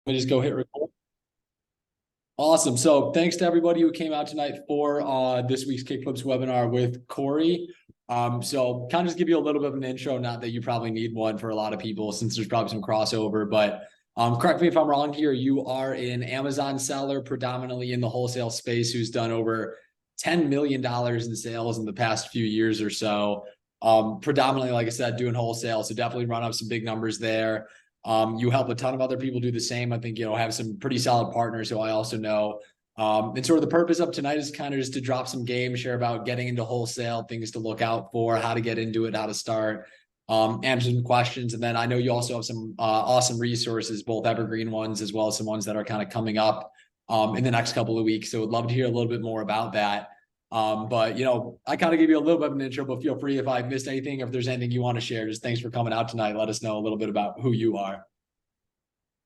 me just go hit record. Awesome. So thanks to everybody who came out tonight for this week's Kickflips webinar with Corey. So kind of just give you a little bit of an intro, not that you probably need one for a lot of people since there's probably some crossover, but correct me if I'm wrong here. You are an Amazon seller, predominantly in the wholesale space, who's done over $10 million in sales in the past few years or so. Predominantly, like I said, doing wholesale. So definitely run up some big numbers there. You help a ton of other people do the same. I think, have some pretty solid partners who I also know. And sort of the purpose of tonight is kind of just to drop some game, share about getting into wholesale, things to look out for, how to get into it, how to start, answer some questions. And then I know you also have some awesome resources, both evergreen ones, as well as some ones that are kind of coming up in the next couple of weeks. So would love to hear a little bit more about that. But I kind of gave you a little bit of an intro, but feel free if I missed anything, if there's anything you want to share. Just thanks for coming out tonight. Let us know a little bit about who you are.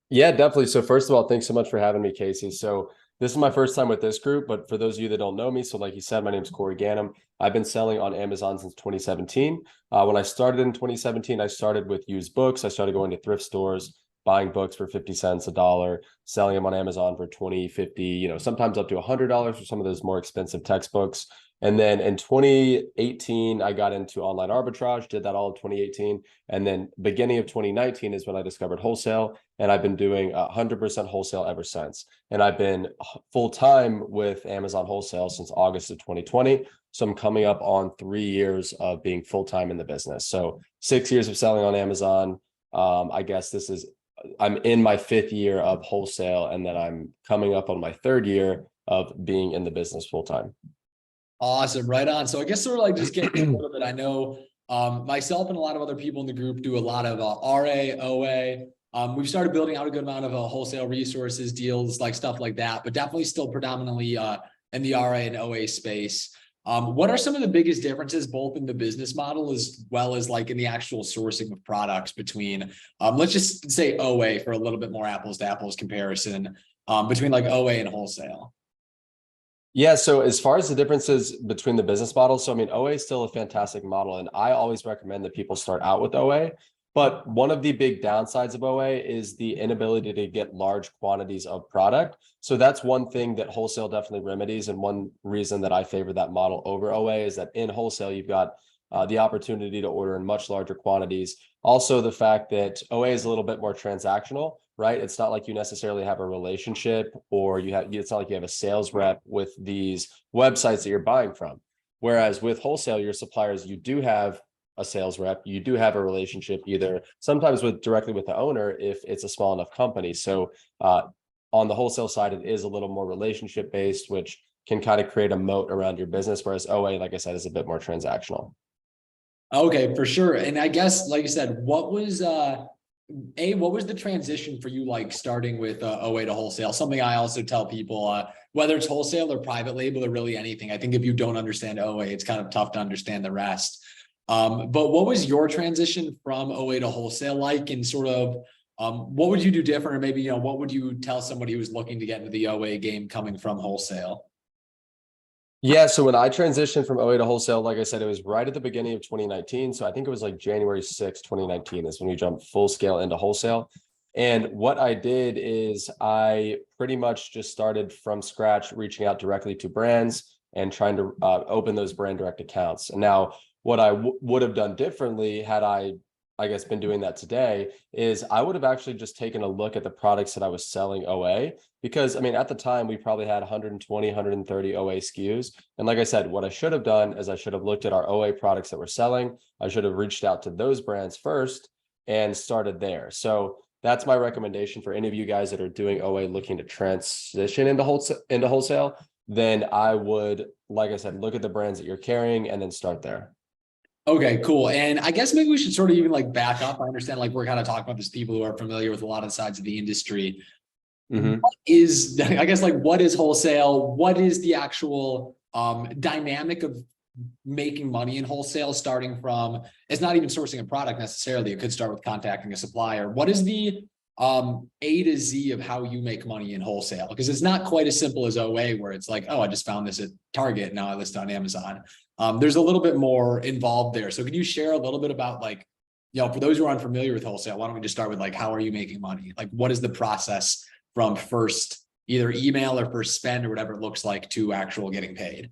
Yeah, definitely. So first of all, thanks so much for having me, Casey. So this is my first time with this group, but for those of you that don't know me, so like you said, my name is Corey Ganim. I've been selling on Amazon since 2017. When I started in 2017, I started with used books. I started going to thrift stores, buying books for 50 cents, $1, selling them on Amazon for 20, 50, sometimes up to $100 for some of those more expensive textbooks. And then in 2018, I got into online arbitrage, did that all in 2018. And then beginning of 2019 is when I discovered wholesale. And I've been doing 100% wholesale ever since. And I've been full-time with Amazon wholesale since August of 2020. So I'm coming up on 3 years of being full-time in the business. So 6 years of selling on Amazon. I guess I'm in my 5th year of wholesale, and then I'm coming up on my 3rd year of being in the business full-time. Awesome. Right on. So I guess sort of like just getting a little bit, I know myself and a lot of other people in the group do a lot of RA, OA. We've started building out a good amount of wholesale resources, deals, like stuff like that, but definitely still predominantly in the RA and OA space. What are some of the biggest differences, both in the business model as well as like in the actual sourcing of products between, let's just say OA for a little bit more apples to apples comparison between like OA and wholesale? Yeah, so as far as the differences between the business models, so I mean, OA is still a fantastic model, and I always recommend that people start out with OA. But one of the big downsides of OA is the inability to get large quantities of product. So that's one thing that wholesale definitely remedies. And one reason that I favor that model over OA is that in wholesale, you've got the opportunity to order in much larger quantities. Also, the fact that OA is a little bit more transactional, right? It's not like you necessarily have a relationship, or it's not like you have a sales rep with these websites that you're buying from. Whereas with wholesale, your suppliers, you do have a sales rep, you do have a relationship, either sometimes directly with the owner if it's a small enough company. So on the wholesale side, it is a little more relationship based, which can kind of create a moat around your business. Whereas OA, like I said, is a bit more transactional. Okay, for sure. And I guess, like you said, what was the transition for you, like starting with OA to wholesale? Something I also tell people, whether it's wholesale or private label or really anything, I think if you don't understand OA, it's kind of tough to understand the rest. But what was your transition from OA to wholesale like, and sort of what would you do different, or maybe, what would you tell somebody who's looking to get into the OA game coming from wholesale? Yeah, so when I transitioned from OA to wholesale, like I said, it was right at the beginning of 2019. So I think it was like January 6th, 2019 is when we jumped full scale into wholesale. And what I did is I pretty much just started from scratch, reaching out directly to brands and trying to open those brand direct accounts. And now what I would have done differently had I guess, been doing that today, is I would have actually just taken a look at the products that I was selling OA, because I mean, at the time we probably had 120, 130 OA SKUs. And like I said, what I should have done is I should have looked at our OA products that we're selling. I should have reached out to those brands first and started there. So that's my recommendation for any of you guys that are doing OA looking to transition into wholesale. Then I would, like I said, look at the brands that you're carrying and then start there. Okay, cool. And I guess maybe we should sort of even like back up. I understand like we're kind of talking about these people who are familiar with a lot of the sides of the industry. What is, I guess, like, what is wholesale? What is the actual dynamic of making money in wholesale, starting from, it's not even sourcing a product necessarily. It could start with contacting a supplier. What is the A to Z of how you make money in wholesale? Because it's not quite as simple as OA, where it's like, oh, I just found this at Target, now I list on Amazon. There's a little bit more involved there. So can you share a little bit about, like, for those who are unfamiliar with wholesale, why don't we just start with, like, how are you making money? Like, what is the process from first either email or first spend or whatever it looks like to actual getting paid?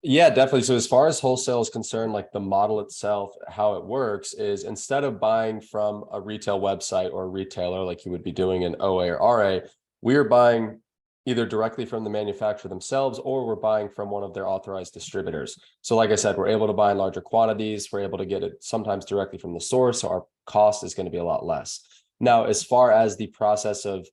Yeah, definitely. So as far as wholesale is concerned, like the model itself, how it works is instead of buying from a retail website or a retailer like you would be doing in OA or RA, we are buying either directly from the manufacturer themselves or we're buying from one of their authorized distributors. So like I said, we're able to buy in larger quantities. We're able to get it sometimes directly from the source. So our cost is going to be a lot less. Now, as far as the process of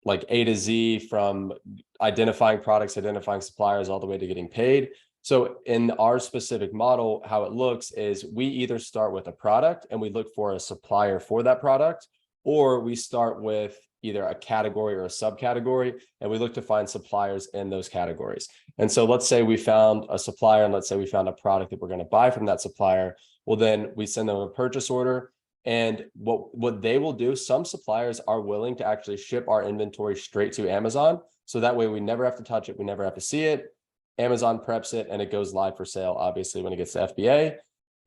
like A to Z, from identifying products, identifying suppliers, all the way to getting paid. So in our specific model, how it looks is we either start with a product and we look for a supplier for that product, or we start with either a category or a subcategory, and we look to find suppliers in those categories. And so let's say we found a supplier, and let's say we found a product that we're going to buy from that supplier. Well, then we send them a purchase order. And what they will do, some suppliers are willing to actually ship our inventory straight to Amazon. So that way we never have to touch it. We never have to see it. Amazon preps it and it goes live for sale, obviously, when it gets to FBA.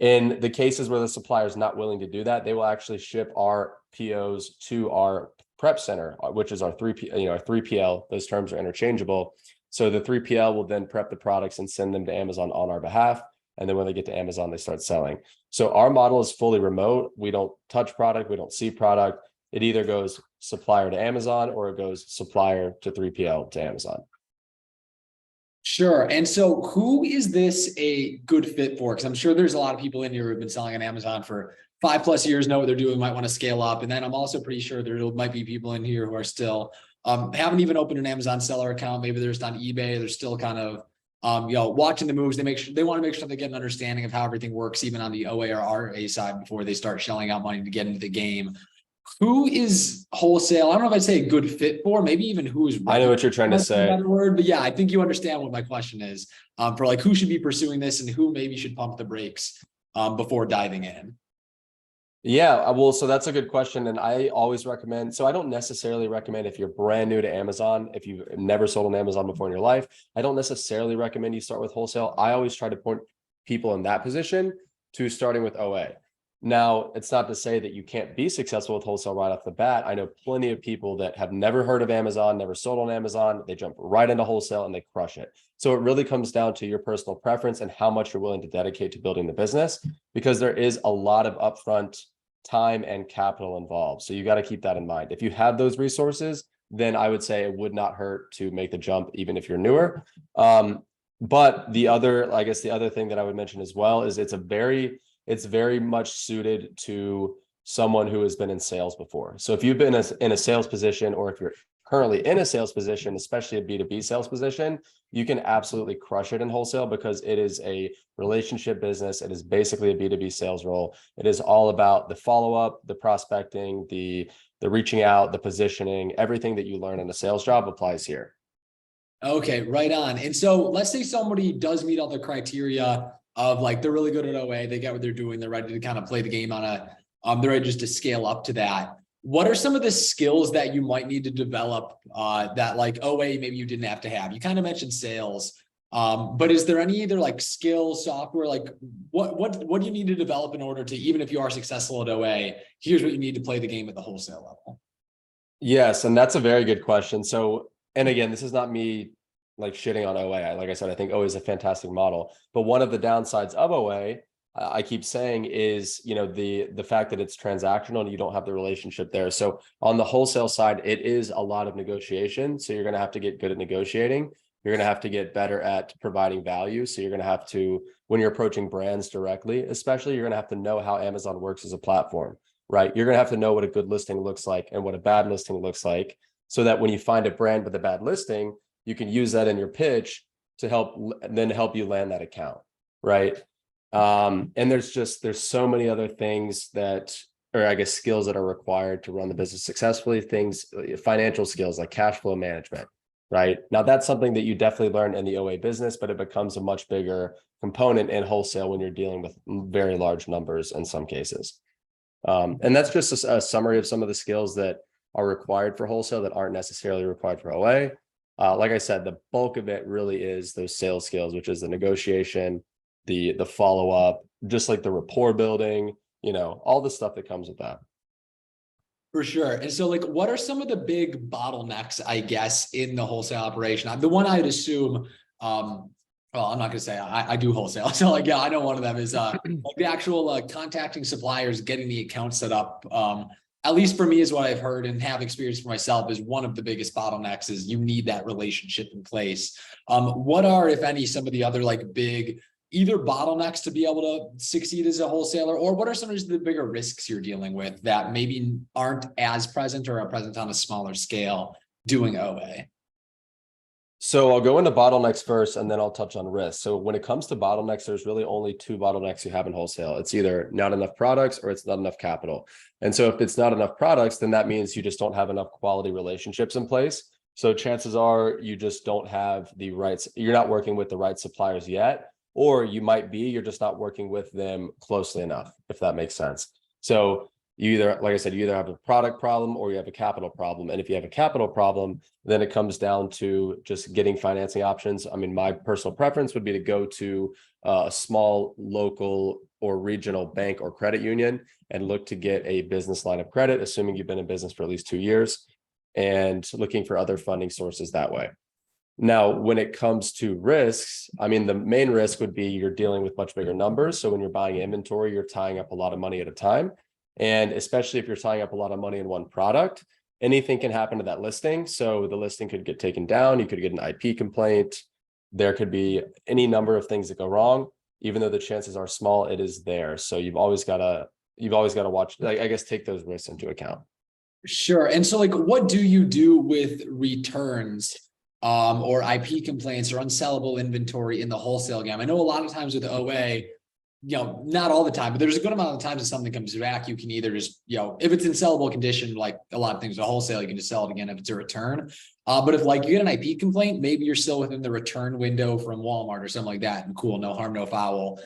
In the cases where the supplier is not willing to do that, they will actually ship our POs to our prep center, which is our 3PL. Those terms are interchangeable. So the 3PL will then prep the products and send them to Amazon on our behalf. And then when they get to Amazon, they start selling. So our model is fully remote. We don't touch product. We don't see product. It either goes supplier to Amazon or it goes supplier to 3PL to Amazon. Sure. And so who is this a good fit for? Because I'm sure there's a lot of people in here who've been selling on Amazon for 5+ years, know what they're doing, might want to scale up. And then I'm also pretty sure there might be people in here who are still haven't even opened an Amazon seller account. Maybe they're just on eBay. They're still kind of watching the moves. They want to make sure they get an understanding of how everything works, even on the OA or RA side, before they start shelling out money to get into the game. Who is Wholesale? I don't know if I'd say a good fit for, maybe even who is I know what you're trying to say. Better word, but yeah, I think you understand what my question is for like who should be pursuing this and who maybe should pump the brakes before diving in. Yeah, well, so that's a good question. And I always recommend, so I don't necessarily recommend if you're brand new to Amazon, if you've never sold on Amazon before in your life, I don't necessarily recommend you start with wholesale. I always try to point people in that position to starting with OA. Now, it's not to say that you can't be successful with wholesale right off the bat. I know plenty of people that have never heard of Amazon, never sold on Amazon. They jump right into wholesale and they crush it. So it really comes down to your personal preference and how much you're willing to dedicate to building the business, because there is a lot of upfront time and capital involved. So you got to keep that in mind. If you have those resources, then I would say it would not hurt to make the jump, even if you're newer. But the other thing that I would mention as well is it's very much suited to someone who has been in sales before. So if you've been in a sales position, or if you're currently in a sales position, especially a B2B sales position, you can absolutely crush it in wholesale, because it is a relationship business. It is basically a B2B sales role. It is all about the follow-up, the prospecting, the reaching out, the positioning. Everything that you learn in a sales job applies here. Okay, right on. And so let's say somebody does meet all the criteria of like, they're really good at OA, they get what they're doing, they're ready to kind of play the game on they're ready just to scale up to that. What are some of the skills that you might need to develop that like OA maybe you didn't have to have? You kind of mentioned sales, but is there any either like skill, software, like what do you need to develop in order to, even if you are successful at OA, here's what you need to play the game at the wholesale level? Yes, and that's a very good question. So, and again, this is not me like shitting on OA. Like I said, I think OA is a fantastic model, but one of the downsides of OA, I keep saying, is, the fact that it's transactional and you don't have the relationship there. So on the wholesale side, it is a lot of negotiation. So you're going to have to get good at negotiating. You're going to have to get better at providing value. So you're going to have to, when you're approaching brands directly, especially, you're going to have to know how Amazon works as a platform, right? You're going to have to know what a good listing looks like and what a bad listing looks like, so that when you find a brand with a bad listing, you can use that in your pitch to help you land that account, right? And there's so many other things skills that are required to run the business successfully. Financial skills like cash flow management, right? Now that's something that you definitely learn in the OA business, but it becomes a much bigger component in wholesale when you're dealing with very large numbers in some cases. And that's just a summary of some of the skills that are required for wholesale that aren't necessarily required for OA. Like I said, the bulk of it really is those sales skills, which is the negotiation, the follow-up, just like the rapport building, all the stuff that comes with that. For sure. And so like, what are some of the big bottlenecks, I guess, in the wholesale operation? The one I'd assume, well, I'm not gonna say I do wholesale. So like, yeah, I know one of them is like the actual contacting suppliers, getting the account set up. At least for me is what I've heard and have experienced for myself is one of the biggest bottlenecks is you need that relationship in place. What are, if any, some of the other like big either bottlenecks to be able to succeed as a wholesaler, or what are some of the bigger risks you're dealing with that maybe aren't as present or are present on a smaller scale doing OA? So I'll go into bottlenecks first, and then I'll touch on risk. So when it comes to bottlenecks, there's really only two bottlenecks you have in wholesale. It's either not enough products or it's not enough capital. And so if it's not enough products, then that means you just don't have enough quality relationships in place. So chances are you just don't have the rights. You're not working with the right suppliers yet, or you might be, you're just not working with them closely enough, if that makes sense. So you either, like I said, you either have a product problem or you have a capital problem. And if you have a capital problem, then it comes down to just getting financing options. I mean, my personal preference would be to go to a small local or regional bank or credit union and look to get a business line of credit, assuming you've been in business for at least 2 years, and looking for other funding sources that way. Now, when it comes to risks, I mean, the main risk would be you're dealing with much bigger numbers. So when you're buying inventory, you're tying up a lot of money at a time. And especially if you're tying up a lot of money in one product, anything can happen to that listing. So the listing could get taken down. You could get an IP complaint. There could be any number of things that go wrong. Even though the chances are small, it is there. So you've always got to watch, like, I guess, take those risks into account. Sure. And so like, what do you do with returns or IP complaints or unsellable inventory in the wholesale game? I know a lot of times with OA, not all the time, but there's a good amount of times that something comes back, you can either just, if it's in sellable condition, like a lot of things with wholesale, you can just sell it again if it's a return. But if like you get an IP complaint, maybe you're still within the return window from Walmart or something like that. And cool, no harm, no foul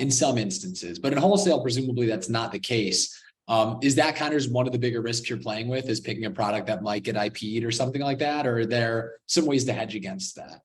in some instances. But in wholesale, presumably that's not the case. Is that kind of just one of the bigger risks you're playing with is picking a product that might get IP'd or something like that? Or are there some ways to hedge against that?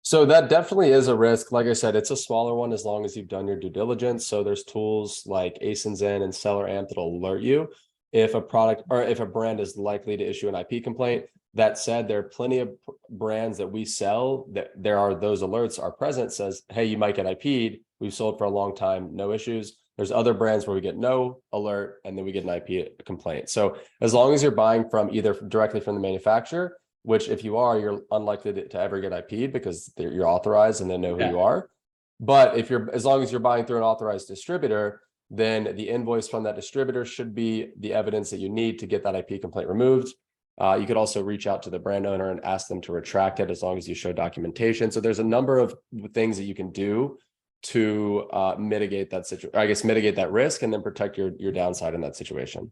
So that definitely is a risk. Like I said, it's a smaller one as long as you've done your due diligence. So there's tools like ASINs in and Seller Amp that'll alert you if a product or if a brand is likely to issue an IP complaint. That said, there are plenty of brands that we sell that those alerts are present, says, hey, you might get IP'd. We've sold for a long time, no issues. There's other brands where we get no alert and then we get an IP complaint. So as long as you're buying from either directly from the manufacturer, which if you are, you're unlikely to ever get IP'd because you're authorized and they know who you are. But as long as you're buying through an authorized distributor, then the invoice from that distributor should be the evidence that you need to get that IP complaint removed. You could also reach out to the brand owner and ask them to retract it as long as you show documentation. So there's a number of things that you can do to mitigate that situation, I guess, mitigate that risk and then protect your downside in that situation.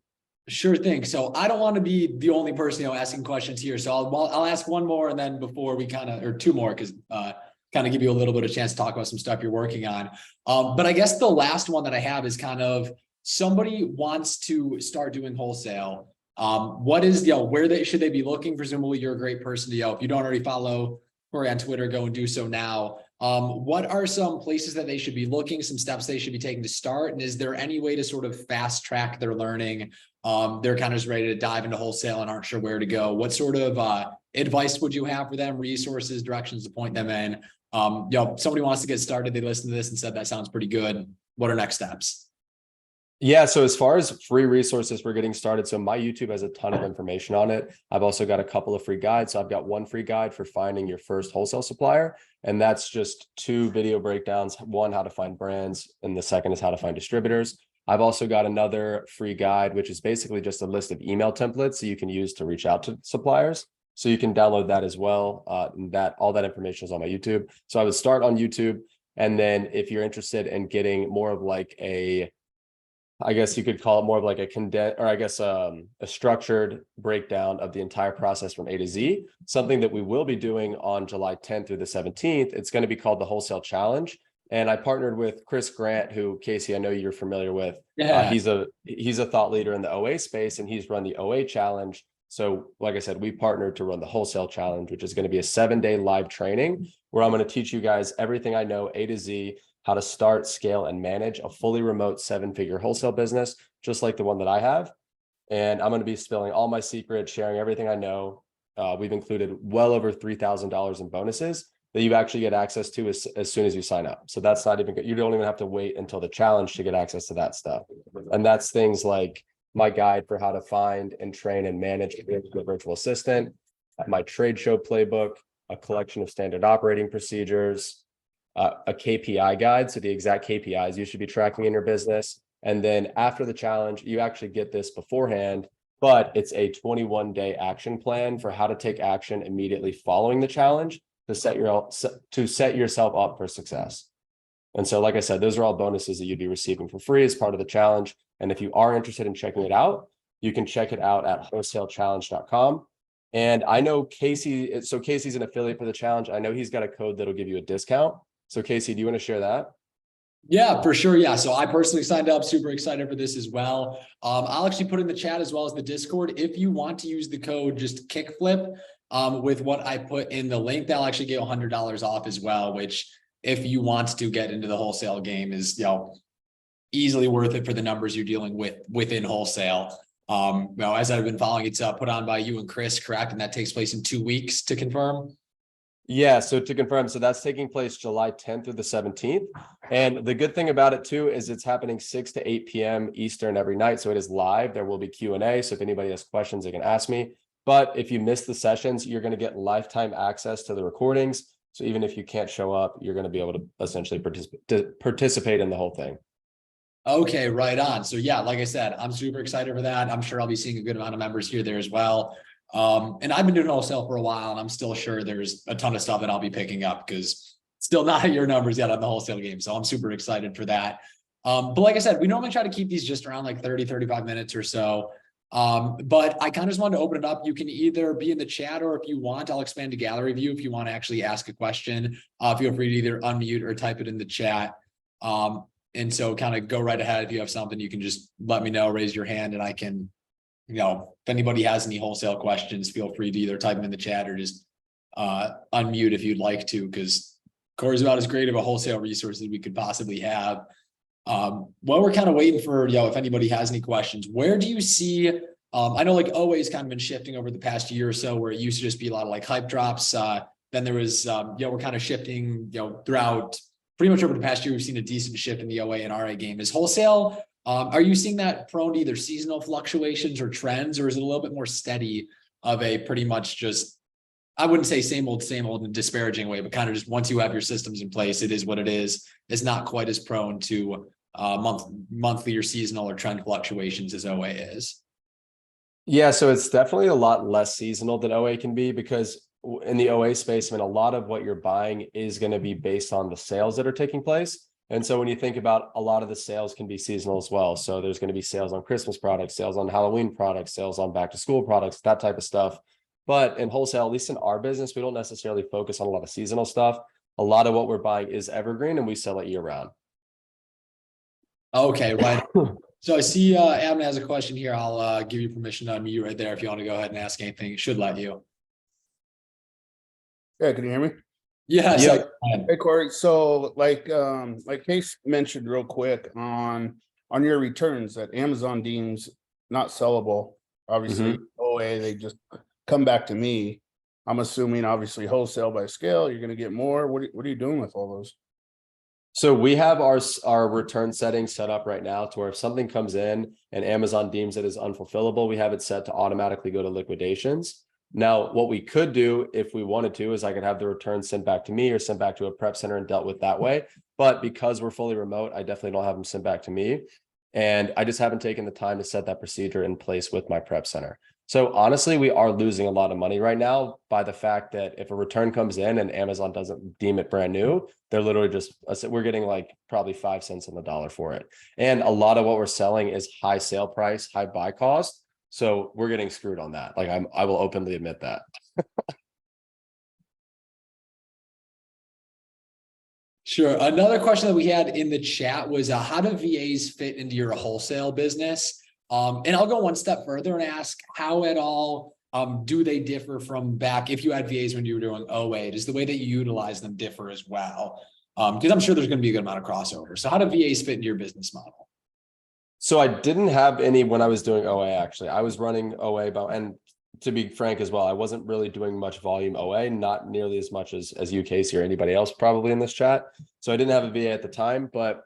Sure thing. So I don't want to be the only person, asking questions here. So I'll ask one more and then before we or two more, because kind of give you a little bit of chance to talk about some stuff you're working on. But I guess the last one that I have is kind of somebody wants to start doing wholesale. What is, where should they be looking? Presumably you're a great person to, if you don't already follow Corey on Twitter, go and do so now. What are some places that they should be looking, some steps they should be taking to start? And is there any way to sort of fast track their learning? They're kind of just ready to dive into wholesale and aren't sure where to go. What sort of advice would you have for them? Resources, directions to point them in? Somebody wants to get started. They listened to this and said, that sounds pretty good. What are next steps? Yeah, so as far as free resources for getting started, so my YouTube has a ton of information on it. I've also got a couple of free guides. So I've got one free guide for finding your first wholesale supplier, and that's just 2 video breakdowns. One, how to find brands, and the second is how to find distributors. I've also got another free guide, which is basically just a list of email templates so you can use to reach out to suppliers. So you can download that as well. All that information is on my YouTube. So I would start on YouTube. And then if you're interested in getting more of like I guess you could call it more of like a condensed, or I guess a structured breakdown of the entire process from A to Z, something that we will be doing on July 10th through the 17th. It's going to be called the Wholesale Challenge. And I partnered with Chris Grant, who, Casey, I know you're familiar with. Yeah. He's a thought leader in the OA space, and he's run the OA Challenge. So like I said, we partnered to run the Wholesale Challenge, which is going to be a 7-day live training where I'm going to teach you guys everything I know A to Z, how to start, scale, and manage a fully remote 7-figure wholesale business, just like the one that I have. And I'm going to be spilling all my secrets, sharing everything I know. We've included well over $3,000 in bonuses that you actually get access to as soon as you sign up. So that's not even good. You don't even have to wait until the challenge to get access to that stuff. And that's things like my guide for how to find and train and manage a virtual assistant, my trade show playbook, a collection of standard operating procedures, a KPI guide. So the exact KPIs you should be tracking in your business. And then after the challenge, you actually get this beforehand, but it's a 21-day action plan for how to take action immediately following the challenge to set yourself up for success. And so, like I said, those are all bonuses that you'd be receiving for free as part of the challenge. And if you are interested in checking it out, you can check it out at wholesalechallenge.com. And I know Casey, so Casey's an affiliate for the challenge. I know he's got a code that'll give you a discount. So Casey, do you want to share that? Yeah, for sure. Yeah. So I personally signed up, super excited for this as well. I'll actually put in the chat as well as the Discord. If you want to use the code, just kickflip with what I put in the link, that'll actually get $100 off as well, which if you want to get into the wholesale game is, easily worth it for the numbers you're dealing with within wholesale. As I've been following, it's put on by you and Chris, correct? And that takes place in 2 weeks to confirm. Yeah, so to confirm, so that's taking place July 10th through the 17th. And the good thing about it too is it's happening 6 to 8 p.m. Eastern every night. So it is live. There will be Q&A. So if anybody has questions, they can ask me. But if you miss the sessions, you're going to get lifetime access to the recordings. So even if you can't show up, you're going to be able to essentially participate in the whole thing. Okay, right on. So yeah, like I said, I'm super excited for that. I'm sure I'll be seeing a good amount of members here there as well. And I've been doing wholesale for a while, and I'm still sure there's a ton of stuff that I'll be picking up because still not at your numbers yet on the wholesale game. So I'm super excited for that. But like I said, we normally try to keep these just around like 30, 35 minutes or so. But I kind of just wanted to open it up. You can either be in the chat, or if you want, I'll expand to gallery view. If you want to actually ask a question, feel free to either unmute or type it in the chat. And so kind of go right ahead. If you have something, you can just let me know, raise your hand, and I can, if anybody has any wholesale questions, feel free to either type them in the chat or just unmute if you'd like to, because Corey's about as great of a wholesale resource as we could possibly have. While we're kind of waiting for, if anybody has any questions, where do you see, I know like OA's kind of been shifting over the past year or so, where it used to just be a lot of like hype drops. Then there was, we're kind of shifting, throughout pretty much over the past year, we've seen a decent shift in the OA and RA game. Is wholesale, are you seeing that prone to either seasonal fluctuations or trends, or is it a little bit more steady of a pretty much just, I wouldn't say same old in a disparaging way, but kind of just once you have your systems in place, it is what it is. It's not quite as prone to monthly or seasonal or trend fluctuations as OA is. Yeah, so it's definitely a lot less seasonal than OA can be, because in the OA space, a lot of what you're buying is going to be based on the sales that are taking place. And so when you think about, a lot of the sales can be seasonal as well. So there's going to be sales on Christmas products, sales on Halloween products, sales on back to school products, that type of stuff. But in wholesale, at least in our business, we don't necessarily focus on a lot of seasonal stuff. A lot of what we're buying is evergreen, and we sell it year round. Okay, right. So I see Adam has a question here. I'll give you permission to unmute right there if you want to go ahead and ask anything. It should let you. Yeah, can you hear me? Yes. Yeah. Hey Corey, so like Case mentioned real quick on your returns that Amazon deems not sellable. Obviously, OA, they just come back to me. I'm assuming obviously wholesale by scale, you're going to get more. What are you doing with all those? So we have our return settings set up right now to where if something comes in and Amazon deems it as unfulfillable, we have it set to automatically go to liquidations. Now, what we could do if we wanted to is I could have the return sent back to me or sent back to a prep center and dealt with that way. But because we're fully remote, I definitely don't have them sent back to me. And I just haven't taken the time to set that procedure in place with my prep center. So honestly, we are losing a lot of money right now by the fact that if a return comes in and Amazon doesn't deem it brand new, they're literally just, we're getting like probably 5 cents on the dollar for it. And a lot of what we're selling is high sale price, high buy cost. So we're getting screwed on that. Like I will openly admit that. Sure. Another question that we had in the chat was how do VAs fit into your wholesale business? And I'll go one step further and ask how at all do they differ from back if you had VAs when you were doing OA? Does the way that you utilize them differ as well? Because I'm sure there's going to be a good amount of crossover. So how do VAs fit into your business model? So I didn't have any when I was doing OA, actually. I was running OA about, and to be frank as well, I wasn't really doing much volume OA, not nearly as much as you, Casey, or anybody else probably in this chat. So I didn't have a VA at the time, but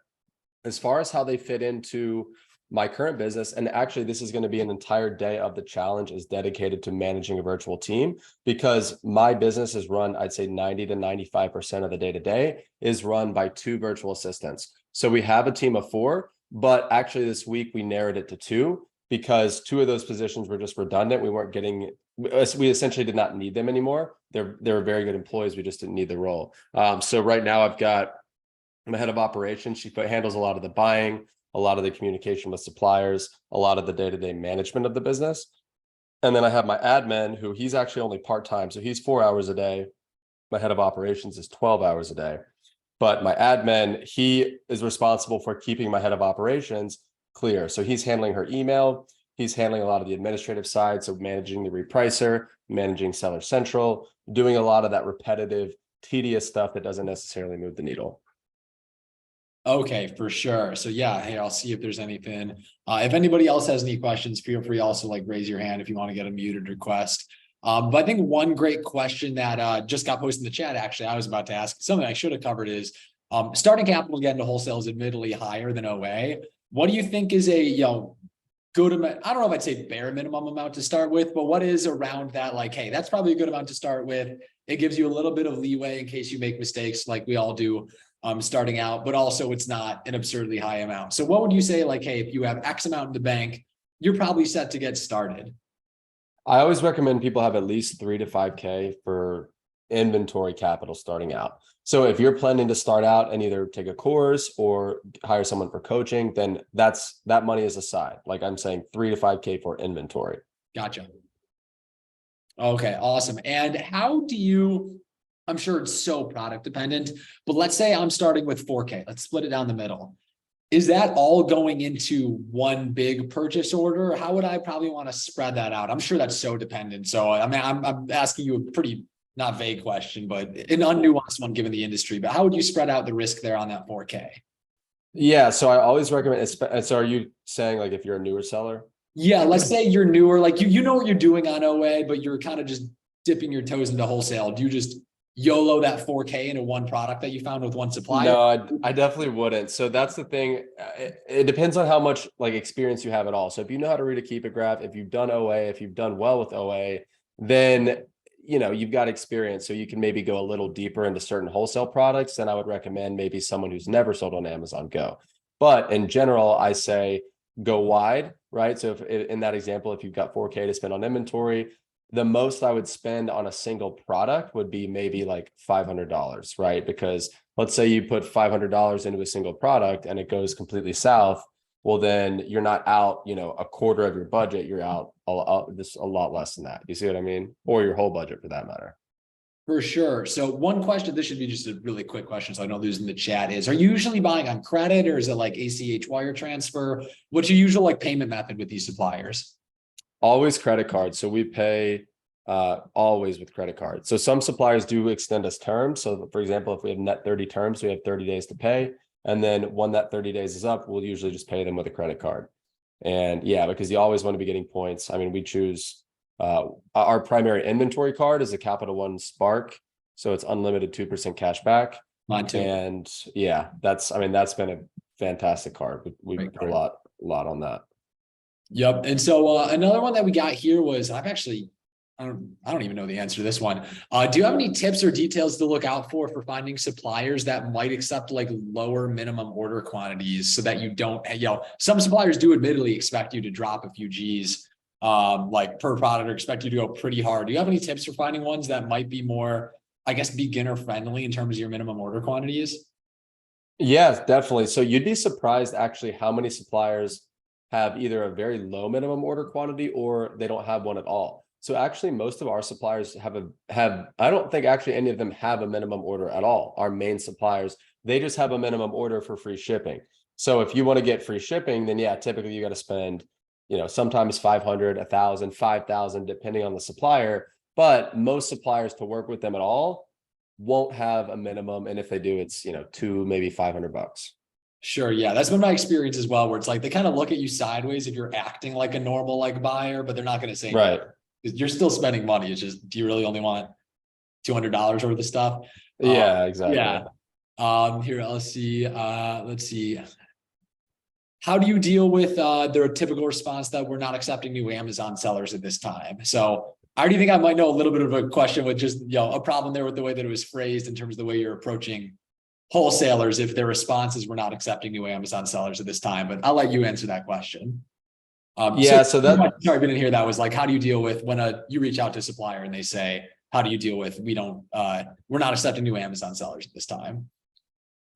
as far as how they fit into my current business, and actually this is going to be an entire day of the challenge is dedicated to managing a virtual team, because my business is run, I'd say 90 to 95% of the day to day is run by 2 virtual assistants. So we have a team of 4, but actually this week we narrowed it to 2 because 2 of those positions were just redundant. We weren't getting, we essentially did not need them anymore. They're very good employees. We just didn't need the role. So right now I've got my head of operations. She handles a lot of the buying, a lot of the communication with suppliers, a lot of the day-to-day management of the business. And then I have my admin, who he's actually only part-time. So he's 4 hours a day. My head of operations is 12 hours a day. But my admin, he is responsible for keeping my head of operations clear. So he's handling her email. He's handling a lot of the administrative side. So managing the repricer, managing Seller Central, doing a lot of that repetitive, tedious stuff that doesn't necessarily move the needle. Okay, for sure. So yeah, hey, I'll see if there's anything. If anybody else has any questions, feel free also like raise your hand if you want to get a muted request. But I think one great question that just got posted in the chat, actually, I was about to ask, something I should have covered is starting capital again to wholesale is admittedly higher than OA. What do you think is a good amount? I don't know if I'd say bare minimum amount to start with, but what is around that? Like, hey, that's probably a good amount to start with. It gives you a little bit of leeway in case you make mistakes, like we all do. Starting out, but also it's not an absurdly high amount. So what would you say, like, hey, if you have X amount in the bank, you're probably set to get started? I always recommend people have at least 3 to 5K for inventory capital starting out. So if you're planning to start out and either take a course or hire someone for coaching, then that money is aside. Like I'm saying 3 to 5K for inventory. Gotcha. Okay, awesome. And how do you, I'm sure it's so product dependent, but let's say I'm starting with 4K. Let's split it down the middle. Is that all going into one big purchase order? How would I probably want to spread that out? I'm sure that's so dependent. So I mean, I'm asking you a pretty not vague question, but an unnuanced one given the industry. But how would you spread out the risk there on that 4K? Yeah, so I always recommend. So are you saying like if you're a newer seller? Yeah, let's say you're newer, like you know what you're doing on OA, but you're kind of just dipping your toes into wholesale. Do you just YOLO that 4K into one product that you found with one supplier? No, I definitely wouldn't. So that's the thing. It depends on how much like experience you have at all. So if you know how to read a keep it graph, if you've done OA, if you've done well with OA, then you've got experience. So you can maybe go a little deeper into certain wholesale products. Then I would recommend maybe someone who's never sold on Amazon Go. But in general, I say go wide, right? So if in that example, if you've got 4K to spend on inventory, the most I would spend on a single product would be maybe like $500, right? Because let's say you put $500 into a single product and it goes completely south. Well, then you're not out, a quarter of your budget. You're out just a lot less than that. You see what I mean? Or your whole budget for that matter. For sure. So one question, this should be just a really quick question, so I don't lose in the chat, is, are you usually buying on credit or is it like ACH wire transfer? What's your usual like payment method with these suppliers? Always credit cards. So we pay always with credit cards. So some suppliers do extend us terms. So for example, if we have net 30 terms, we have 30 days to pay. And then when that 30 days is up, we'll usually just pay them with a credit card. And yeah, because you always want to be getting points. I mean, we choose our primary inventory card is a Capital One Spark. So it's unlimited 2% cash back. Mine too. And yeah, that's been a fantastic card. We put a lot on that. Yep. And so another one that we got here was, I don't even know the answer to this one. Do you have any tips or details to look out for finding suppliers that might accept like lower minimum order quantities so that you don't, some suppliers do admittedly expect you to drop a few G's like per product, or expect you to go pretty hard. Do you have any tips for finding ones that might be more, I guess, beginner friendly in terms of your minimum order quantities? Yeah, definitely. So you'd be surprised actually how many suppliers have either a very low minimum order quantity or they don't have one at all. So actually most of our suppliers I don't think actually any of them have a minimum order at all. Our main suppliers, they just have a minimum order for free shipping. So if you want to get free shipping, then yeah, typically you got to spend, sometimes 500, 1,000, 5,000, depending on the supplier. But most suppliers, to work with them at all, won't have a minimum. And if they do, it's, $200, maybe $500. Sure. Yeah. That's been my experience as well, where it's like they kind of look at you sideways if you're acting like a normal like buyer, but they're not going to say Right. you're still spending money. It's just, do you really only want $200 worth of stuff? Yeah, exactly. Yeah. Here, let's see. How do you deal with their typical response that we're not accepting new Amazon sellers at this time? So I already think I might know a little bit of a question with just, a problem there with the way that it was phrased in terms of the way you're approaching wholesalers if their response is we're not accepting new Amazon sellers at this time, but I'll let you answer that question. Yeah, so that sorry, I didn't hear that was like, how do you deal with when you reach out to a supplier and they say, how do you deal with, we're not accepting new Amazon sellers at this time?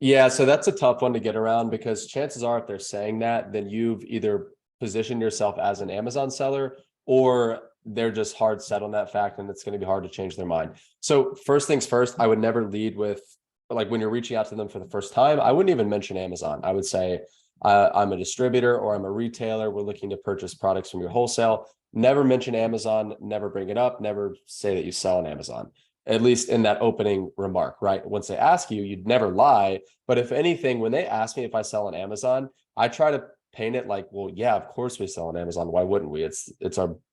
Yeah, so that's a tough one to get around because chances are if they're saying that, then you've either positioned yourself as an Amazon seller or they're just hard set on that fact and it's going to be hard to change their mind. So first things first, I would never lead with, like when you're reaching out to them for the first time, I wouldn't even mention Amazon. I would say, I'm a distributor or I'm a retailer. We're looking to purchase products from your wholesale. Never mention Amazon, never bring it up, never say that you sell on Amazon, at least in that opening remark, right? Once they ask you, you'd never lie. But if anything, when they ask me if I sell on Amazon, I try to paint it like, well, yeah, of course we sell on Amazon. Why wouldn't we? It's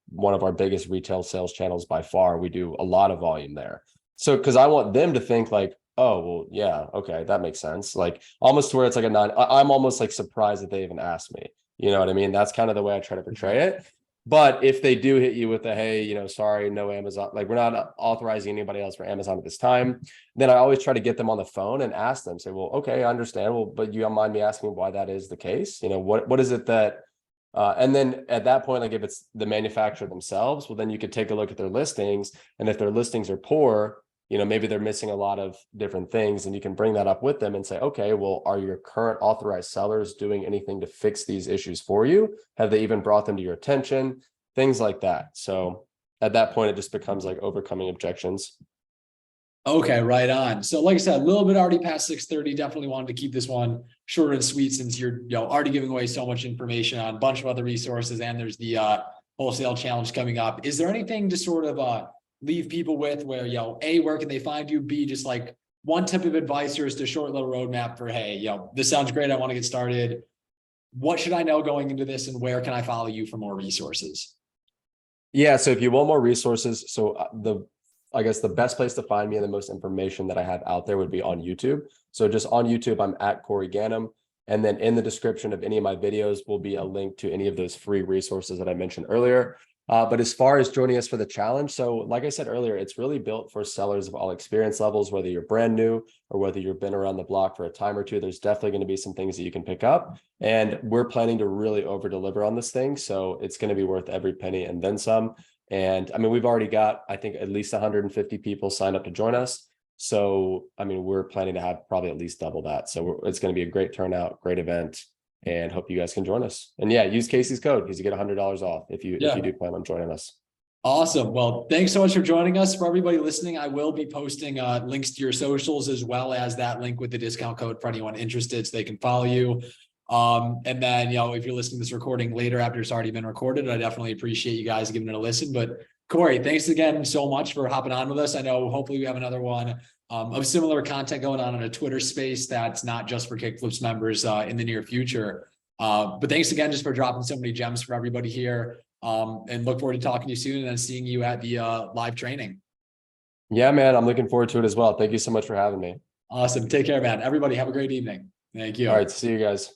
one of our biggest retail sales channels by far. We do a lot of volume there. So, because I want them to think like, oh, well, yeah, okay, that makes sense. Like almost to where it's like I'm almost like surprised that they even asked me. You know what I mean? That's kind of the way I try to portray it. But if they do hit you with a, hey, sorry, no Amazon, like we're not authorizing anybody else for Amazon at this time, then I always try to get them on the phone and ask them, say, well, okay, I understand. Well, but you don't mind me asking why that is the case? What is it that, and then at that point, like if it's the manufacturer themselves, well, then you could take a look at their listings. And if their listings are poor, maybe they're missing a lot of different things and you can bring that up with them and say, okay, well, are your current authorized sellers doing anything to fix these issues for you? Have they even brought them to your attention? Things like that. So at that point, it just becomes like overcoming objections. Okay, right on. So like I said, a little bit already past 6:30, definitely wanted to keep this one short and sweet since you're already giving away so much information on a bunch of other resources and there's the wholesale challenge coming up. Is there anything to sort of leave people with where, A, where can they find you? B, just like one tip of advice or just a short little roadmap for, hey, this sounds great. I want to get started. What should I know going into this and where can I follow you for more resources? Yeah. So if you want more resources, I guess the best place to find me and the most information that I have out there would be on YouTube. So just on YouTube, I'm at Corey Ganim. And then in the description of any of my videos will be a link to any of those free resources that I mentioned earlier. But as far as joining us for the challenge, so like I said earlier, it's really built for sellers of all experience levels, whether you're brand new or whether you've been around the block for a time or two. There's definitely going to be some things that you can pick up. And we're planning to really over deliver on this thing. So it's going to be worth every penny and then some. And I mean, we've already got, I think, at least 150 people signed up to join us. So, I mean, we're planning to have probably at least double that. So it's going to be a great turnout, great event, and hope you guys can join us. And yeah, use Casey's code because you get $100 off if you do plan on joining us. Awesome. Well, thanks so much for joining us. For everybody listening, I will be posting links to your socials as well as that link with the discount code for anyone interested so they can follow you. And then, if you're listening to this recording later after it's already been recorded, I definitely appreciate you guys giving it a listen. But Corey, thanks again so much for hopping on with us. I know hopefully we have another one of similar content going on in a Twitter space that's not just for Kickflips members in the near future. But thanks again just for dropping so many gems for everybody here. And look forward to talking to you soon and then seeing you at the live training. Yeah, man, I'm looking forward to it as well. Thank you so much for having me. Awesome. Take care, man. Everybody have a great evening. Thank you. All right. See you guys.